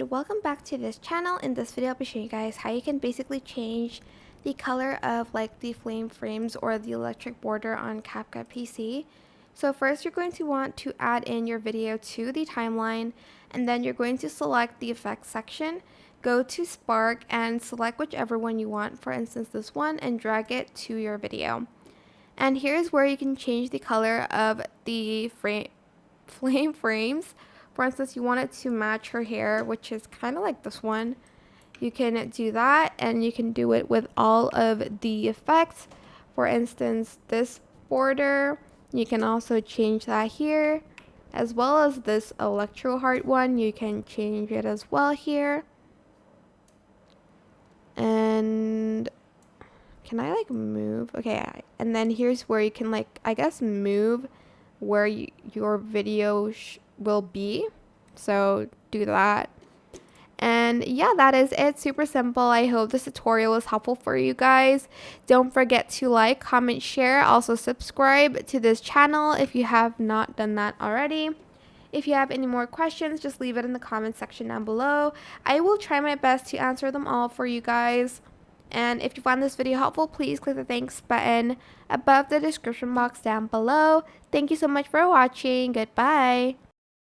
and welcome back to this channel. In this video I'll be showing you guys how you can basically change the color of like the flame frames or the electric border on CapCut PC. So first you're going to want to add in your video to the timeline, and then you're going to select the effects section, go to Spark and select whichever one you want, for instance this one, and drag it to your video. And here's where you can change the color of the flame frames. For instance, you want it to match her hair, which is kind of like this one. You can do that, and you can do it with all of the effects. For instance, this border, you can also change that here, as well as this electro heart one. You can change it as well here. And can I like move? Okay, and then here's where you can like, I guess, move where your video will be. So do that. And yeah, that is it. Super simple. I hope this tutorial was helpful for you guys. Don't forget to like, comment, share. Also subscribe to this channel if you have not done that already. If you have any more questions, just leave it in the comment section down below. I will try my best to answer them all for you guys. And if you found this video helpful, please click the thanks button above the description box down below. Thank you so much for watching. Goodbye.